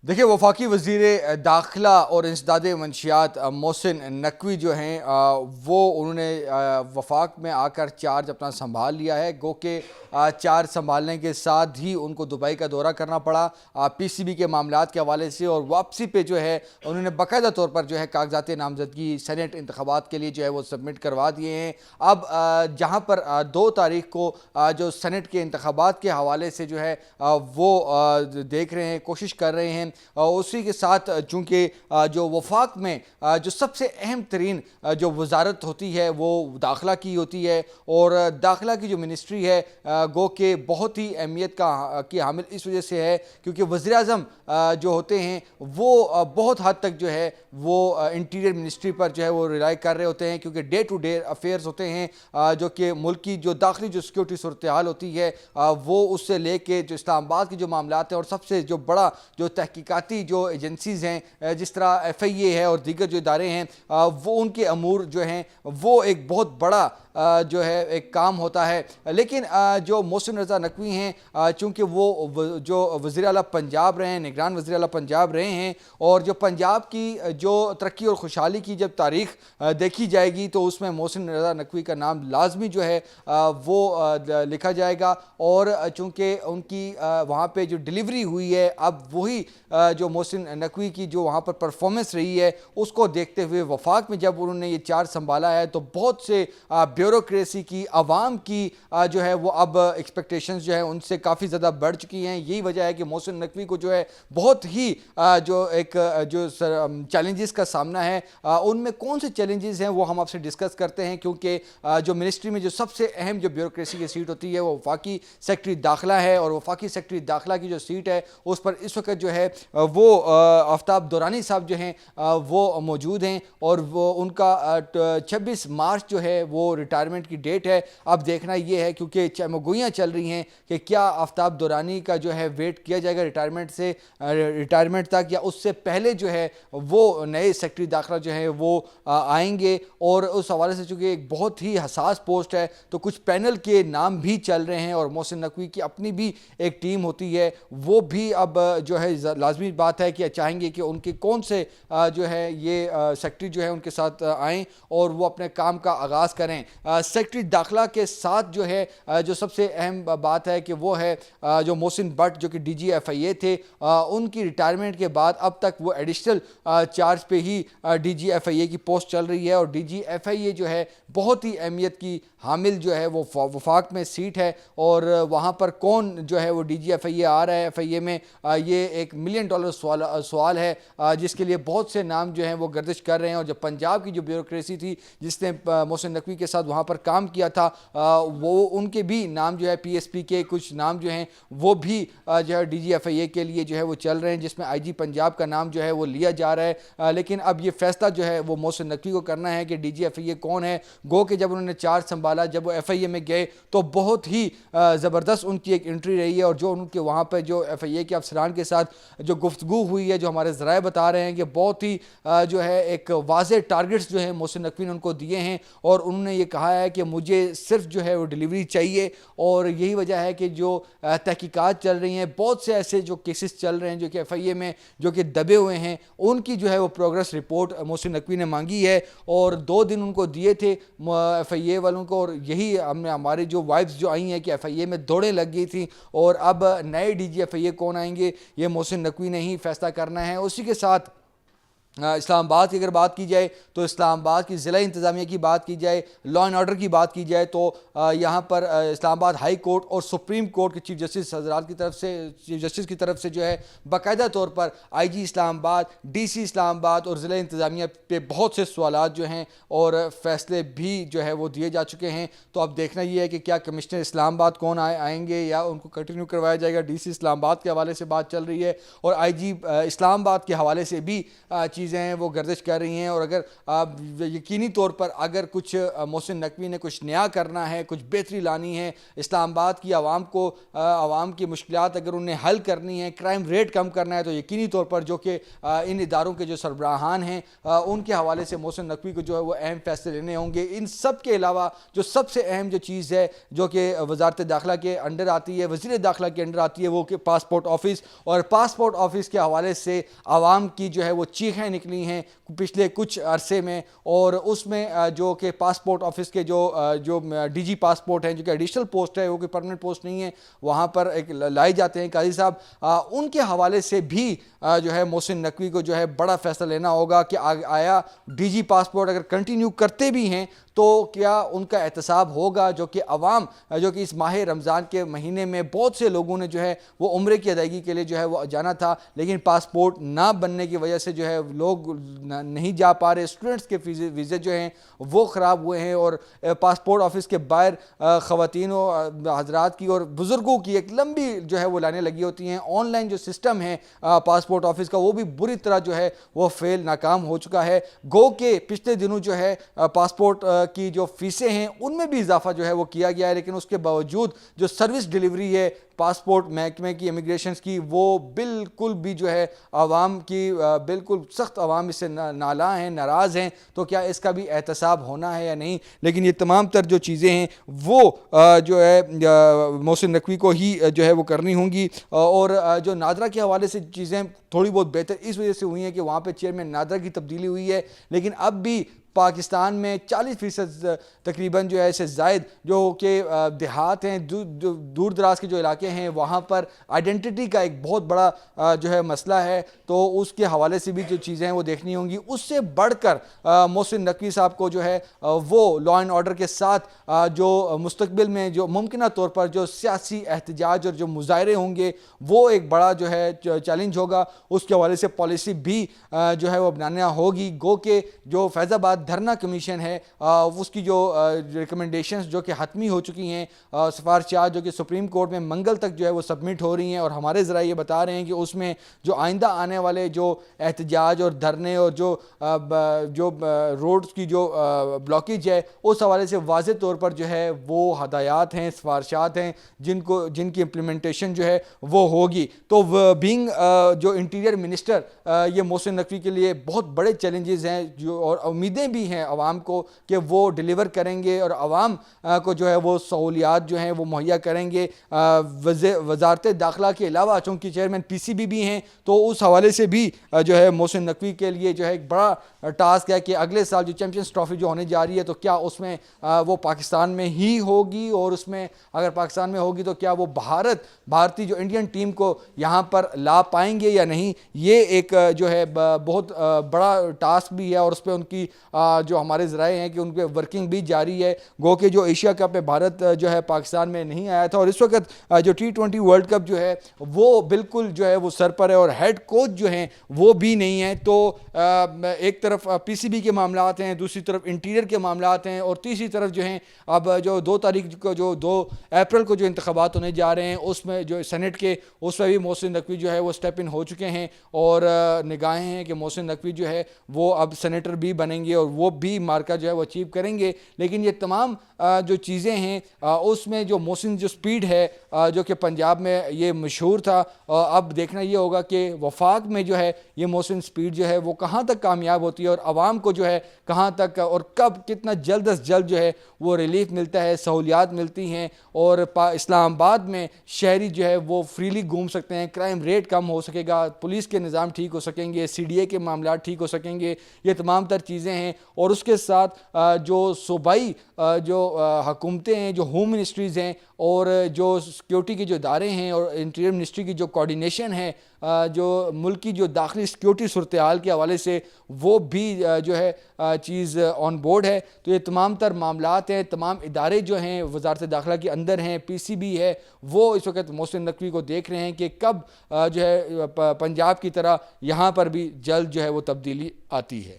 دیکھیں وفاقی وزیر داخلہ اور انسداد منشیات محسن نقوی جو ہیں وہ انہوں نے وفاق میں آ کر چارج اپنا سنبھال لیا ہے. گو کہ چارج سنبھالنے کے ساتھ ہی ان کو دبئی کا دورہ کرنا پڑا پی سی بی کے معاملات کے حوالے سے, اور واپسی پہ جو ہے انہوں نے باقاعدہ طور پر جو ہے کاغذات نامزدگی سینٹ انتخابات کے لیے جو ہے وہ سبمٹ کروا دیے ہیں. اب جہاں پر 2 تاریخ کو جو سینٹ کے انتخابات کے حوالے سے جو ہے وہ دیکھ رہے ہیں, کوشش کر رہے ہیں, اسی کے ساتھ چونکہ جو وفاق میں جو سب سے اہم ترین جو وزارت ہوتی ہے وہ داخلہ کی ہوتی ہے, اور داخلہ کی جو منسٹری ہے گو کہ بہت ہی اہمیت کی حامل اس وجہ سے ہے کیونکہ وزیر اعظم جو ہوتے ہیں وہ بہت حد تک جو ہے وہ انٹیریئر منسٹری پر جو ہے وہ ریلائی کر رہے ہوتے ہیں, کیونکہ ڈے ٹو ڈے افیئرز ہوتے ہیں جو کہ ملک کی جو داخلی جو سیکورٹی صورتحال ہوتی ہے وہ اس سے لے کے جو اسلام آباد کے جو معاملات ہیں, اور سب سے جو بڑا جو تحقیقاتی جو ایجنسیز ہیں جس طرح ایف آئی اے ہے اور دیگر جو ادارے ہیں وہ ان کے امور جو ہیں وہ ایک بہت بڑا جو ہے ایک کام ہوتا ہے. لیکن جو محسن رضا نقوی ہیں چونکہ وہ جو وزیر اعلیٰ پنجاب رہے ہیں, نگران وزیر اعلیٰ پنجاب رہے ہیں, اور جو پنجاب کی جو ترقی اور خوشحالی کی جب تاریخ دیکھی جائے گی تو اس میں محسن رضا نقوی کا نام لازمی جو ہے وہ لکھا جائے گا. اور چونکہ ان کی وہاں پہ جو ڈیلیوری ہوئی ہے, اب وہی جو محسن نقوی کی جو وہاں پر پرفارمنس رہی ہے اس کو دیکھتے ہوئے وفاق میں جب انہوں نے یہ چارج سنبھالا ہے تو بہت سے بیوروکریسی کی, عوام کی جو ہے وہ اب ایکسپیکٹیشنز جو ہے ان سے کافی زیادہ بڑھ چکی ہیں. یہی وجہ ہے کہ محسن نقوی کو جو ہے بہت ہی جو ایک جو چیلنجز کا سامنا ہے, ان میں کون سے چیلنجز ہیں وہ ہم آپ سے ڈسکس کرتے ہیں, کیونکہ جو منسٹری میں جو سب سے اہم جو بیوروکریسی کی سیٹ ہوتی ہے وہ وفاقی سیکٹری داخلہ ہے, اور وفاقی سیکٹری داخلہ کی جو سیٹ ہے اس پر اس وقت جو ہے وہ آفتاب دورانی صاحب جو ہیں وہ موجود ہیں, اور وہ ان کا 26 مارچ جو ہے وہ ریٹائرمنٹ کی ڈیٹ ہے. اب دیکھنا یہ ہے کیونکہ چمگوئیاں چل رہی ہیں کہ کیا آفتاب دورانی کا جو ہے ویٹ کیا جائے گا ریٹائرمنٹ تک, یا اس سے پہلے جو ہے وہ نئے سیکٹری داخلہ جو ہے وہ آئیں گے. اور اس حوالے سے چونکہ ایک بہت ہی حساس پوسٹ ہے تو کچھ پینل کے نام بھی چل رہے ہیں, اور محسن نقوی کی اپنی بھی ایک ٹیم ہوتی ہے, وہ بھی اب جو ہے لازمی بات ہے کہ چاہیں گے کہ ان کے کون سے جو ہے یہ سیکٹری جو ہے ان کے ساتھ آئیں اور وہ اپنے کام کا آغاز کریں. سیکٹری داخلہ کے ساتھ جو ہے جو سب سے اہم بات ہے کہ وہ ہے جو محسن بٹ جو کہ ڈی جی ایف آئی اے تھے, ان کی ریٹائرمنٹ کے بعد اب تک وہ ایڈیشنل چارج پہ ہی ڈی جی ایف آئی اے کی پوسٹ چل رہی ہے, اور ڈی جی ایف آئی اے جو ہے بہت ہی اہمیت کی حامل جو ہے وہ وفاق میں سیٹ ہے, اور وہاں پر کون جو ہے وہ ڈی جی ایف آئی اے آ رہا ہے ایف آئی اے میں, یہ ایک $1 ملین سوال ہے جس کے لیے بہت سے نام جو ہیں وہ گردش کر رہے ہیں. اور جو پنجاب کی جو بیوروکریسی تھی جس نے محسن نقوی کے ساتھ وہاں پر کام کیا تھا وہ ان کے بھی نام جو ہے پی ایس پی کے کچھ نام جو ہیں وہ بھی جو ہے ڈی جی ایف آئی اے کے لیے جو ہے وہ چل رہے ہیں, جس میں آئی جی پنجاب کا نام جو ہے وہ لیا جا رہا ہے. لیکن اب یہ فیصلہ جو ہے وہ محسن نقوی کو کرنا ہے کہ ڈی جی ایف آئی اے کون ہے. گو کہ جب انہوں نے چارج سنبھالا, جب وہ ایف آئی اے میں گئے تو بہت ہی زبردست ان کی ایک انٹری رہی ہے, اور جو ان کے وہاں پہ جو ایف آئی اے کے افسران کے ساتھ جو گفتگو ہوئی ہے, جو ہمارے ذرائع بتا رہے ہیں کہ بہت ہی جو ہے ایک واضح ٹارگٹس جو ہیں محسن نقوی نے ان کو دیے ہیں, اور انہوں نے یہ کہا ہے کہ مجھے صرف جو ہے وہ ڈیلیوری چاہیے. اور یہی وجہ ہے کہ جو تحقیقات چل رہی ہیں, بہت سے ایسے جو کیسز چل رہے ہیں جو کہ ایف آئی اے میں جو کہ دبے ہوئے ہیں, ان کی جو ہے وہ پروگرس رپورٹ محسن نقوی نے مانگی ہے, اور 2 دن ان کو دیے تھے ایف آئی اے والوں کو. اور یہی ہماری جو وائبس جو آئی ہیں کہ ایف آئی اے میں دوڑیں لگ گئی تھیں, اور اب نئے ڈی جی ایف آئی اے کون آئیں گے یہ محسن نقوی نے ہی فیصلہ کرنا ہے. اسی کے ساتھ اسلام آباد کی اگر بات کی جائے تو اسلام آباد کی ضلع انتظامیہ کی بات کی جائے, لا اینڈ آرڈر کی بات کی جائے تو یہاں پر اسلام آباد ہائی کورٹ اور سپریم کورٹ کے چیف جسٹس حضرات کی طرف سے چیف جسٹس کی طرف سے جو ہے باقاعدہ طور پر آئی جی اسلام آباد, ڈی سی اسلام آباد اور ضلع انتظامیہ پہ بہت سے سوالات جو ہیں اور فیصلے بھی جو ہے وہ دیے جا چکے ہیں. تو اب دیکھنا یہ ہے کہ کیا کمشنر اسلام آباد کون آئیں گے یا ان کو کنٹینیو کروایا جائے گا. ڈی سی اسلام آباد کے حوالے سے بات چل رہی ہے, اور آئی جی اسلام آباد کے حوالے سے بھی چیف چیزیں ہیں وہ گردش کر رہی ہیں، اور اگر یقینی طور پر اگر کچھ محسن نقوی نے کچھ نیا کرنا ہے، کچھ بہتری لانی ہے اسلام آباد کی عوام کی مشکلات اگر انہیں حل کرنی ہے، کرائم ریٹ کم کرنا ہے، تو یقینی طور پر جو کہ ان اداروں کے جو سربراہان ہیں ان کے حوالے سے محسن نقوی کو جو ہے وہ اہم فیصلے لینے ہوں گے۔ ان سب کے علاوہ جو سب سے اہم جو چیز ہے جو کہ وزارت داخلہ کے انڈر آتی ہے، وزیر داخلہ کے انڈر آتی ہے، وہ کہ پاسپورٹ آفس، اور پاسپورٹ آفس کے حوالے سے عوام کی جو ہے وہ چیخیں نکلی ہیں پچھلے کچھ عرصے میں، اور اس میں جو کہ پاسپورٹ آفس کے جو ڈی جی پاسپورٹ ہیں، جو کہ ایڈیشنل پوسٹ ہے، وہ کوئی پرمننٹ پوسٹ نہیں ہے، وہاں پر ایک لائے جاتے ہیں قاضی صاحب، ان کے حوالے سے بھی جو ہے محسن نقوی کو جو ہے بڑا فیصلہ لینا ہوگا کہ آیا ڈی جی پاسپورٹ اگر کنٹینیو کرتے بھی ہیں تو کیا ان کا احتساب ہوگا، جو کہ عوام جو کہ اس ماہ رمضان کے مہینے میں بہت سے لوگوں نے جو ہے وہ عمرے کی ادائیگی کے لیے جو ہے وہ جانا تھا، لیکن پاسپورٹ نہ بننے کی وجہ سے جو ہے لوگ نہیں جا پا رہے، اسٹوڈنٹس کے ویزے جو ہیں وہ خراب ہوئے ہیں، اور پاسپورٹ آفس کے باہر خواتین و حضرات کی اور بزرگوں کی ایک لمبی جو ہے وہ لائنیں لگی ہوتی ہیں۔ آن لائن جو سسٹم ہے پاسپورٹ آفس کا وہ بھی بری طرح جو ہے وہ ناکام ہو چکا ہے، گو کہ پچھلے دنوں جو ہے پاسپورٹ کی جو فیسیں ہیں ان میں بھی اضافہ جو ہے وہ کیا گیا ہے، لیکن اس کے باوجود جو سروس ڈیلیوری ہے پاسپورٹ محکمے کی، امیگریشنز کی، وہ بالکل بھی جو ہے عوام کی بالکل سخت عوام اس سے نالاں ہیں، ناراض ہیں، تو کیا اس کا بھی احتساب ہونا ہے یا نہیں؟ لیکن یہ تمام تر جو چیزیں ہیں وہ جو ہے محسن نقوی کو ہی جو ہے وہ کرنی ہوں گی، اور جو نادرا کے حوالے سے چیزیں تھوڑی بہت بہتر اس وجہ سے ہوئی ہیں کہ وہاں پہ چیئرمین نادرا کی تبدیلی ہوئی ہے، لیکن اب بھی پاکستان میں 40% تقریباً جو ہے ایسے زائد جو کہ دیہات ہیں، دور دراز کے جو علاقے ہیں، وہاں پر آئیڈینٹی کا ایک بہت بڑا جو ہے مسئلہ ہے، تو اس کے حوالے سے بھی جو چیزیں ہیں وہ دیکھنی ہوں گی۔ اس سے بڑھ کر محسن نقوی صاحب کو جو ہے وہ لا اینڈ آرڈر کے ساتھ جو مستقبل میں جو ممکنہ طور پر جو سیاسی احتجاج اور جو مظاہرے ہوں گے وہ ایک بڑا جو ہے چیلنج ہوگا، اس کے حوالے سے پالیسی بھی جو ہے وہ بنانا ہوگی، گو کہ جو فیض آباد دھرنا کمیشن ہے اس کی جو ریکمنڈیشنز جو کہ حتمی ہو چکی ہیں، سفارشات جو کہ سپریم کورٹ میں منگل تک جو ہے وہ سبمٹ ہو رہی ہیں، اور ہمارے ذرائع یہ بتا رہے ہیں کہ اس میں جو آئندہ آنے والے جو احتجاج اور دھرنے اور جو روڈز کی جو بلاکیج ہے اس حوالے سے واضح طور پر جو ہے وہ ہدایات ہیں، سفارشات ہیں جن کی امپلیمنٹیشن جو ہے وہ ہوگی۔ تو بینگ جو انٹیریئر منسٹر یہ محسن نقوی کے لیے بہت بڑے چیلنجز ہیں، اور امیدیں بھی ہیں عوام کو کہ وہ ڈیلیور کریں گے اور عوام کو جو ہے وہ سہولیات جو ہیں وہ مہیا کریں گے۔ وزارت داخلہ کے علاوہ چونکہ چیئرمین پی سی بی بھی ہیں، تو اس حوالے سے بھی جو ہے محسن نقوی کے لیے جو ہے ایک بڑا ٹاسک ہے کہ اگلے سال جو چیمپئنز ٹرافی جو ہونے جا رہی ہے تو کیا اس میں وہ پاکستان میں ہی ہوگی، اور اس میں اگر پاکستان میں ہوگی تو کیا وہ بھارتی جو انڈین ٹیم کو یہاں پر لا پائیں گے یا نہیں؟ یہ ایک جو ہے بہت بڑا ٹاسک بھی ہے، اور اس پہ ان کی جو ہمارے ذرائع ہیں کہ ان پہ ورکنگ بھی جاری ہے، گو کہ جو ایشیا کپ میں بھارت جو ہے پاکستان میں نہیں آیا تھا، اور اس وقت جو T20 ورلڈ کپ جو ہے وہ بالکل جو ہے وہ سر پر ہے، اور ہیڈ کوچ جو ہیں وہ بھی نہیں ہیں، تو ایک طرف پی سی بی کے معاملات ہیں، دوسری طرف انٹیریئر کے معاملات ہیں، اور تیسری طرف جو ہیں اب جو 2 تاریخ کو جو 2 اپریل کو جو انتخابات ہونے جا رہے ہیں اس میں جو سینٹ کے اس میں بھی محسن نقوی جو ہے وہ سٹیپ ان ہو چکے ہیں، اور نگاہیں ہیں کہ محسن نقوی جو ہے وہ اب سینیٹر بھی بنیں گے اور وہ بھی مارکہ جو ہے وہ اچیو کریں گے۔ لیکن یہ تمام جو چیزیں ہیں اس میں جو محسن جو سپیڈ ہے جو کہ پنجاب میں یہ مشہور تھا، اب دیکھنا یہ ہوگا کہ وفاق میں جو ہے یہ محسن سپیڈ جو ہے وہ کہاں تک کامیاب ہوتی ہے، اور عوام کو جو ہے کہاں تک اور کب کتنا جلد از جلد جو ہے وہ ریلیف ملتا ہے، سہولیات ملتی ہیں، اور اسلام آباد میں شہری جو ہے وہ فریلی گھوم سکتے ہیں، کرائم ریٹ کم ہو سکے گا، پولیس کے نظام ٹھیک ہو سکیں گے، سی ڈی اے کے معاملات ٹھیک ہو سکیں گے، یہ تمام تر چیزیں ہیں۔ اور اس کے ساتھ جو صوبائی جو حکومتیں ہیں، جو ہوم منسٹریز ہیں، اور جو سیکیورٹی کے جو ادارے ہیں، اور انٹیریئر منسٹری کی جو کوارڈینیشن ہے جو ملک کی جو داخلی سیکیورٹی صورتحال کے حوالے سے، وہ بھی جو ہے چیز آن بورڈ ہے۔ تو یہ تمام تر معاملات ہیں، تمام ادارے جو ہیں وزارت داخلہ کے اندر ہیں، پی سی بی ہے، وہ اس وقت محسن نقوی کو دیکھ رہے ہیں کہ کب جو ہے پنجاب کی طرح یہاں پر بھی جلد جو ہے وہ تبدیلی آتی ہے۔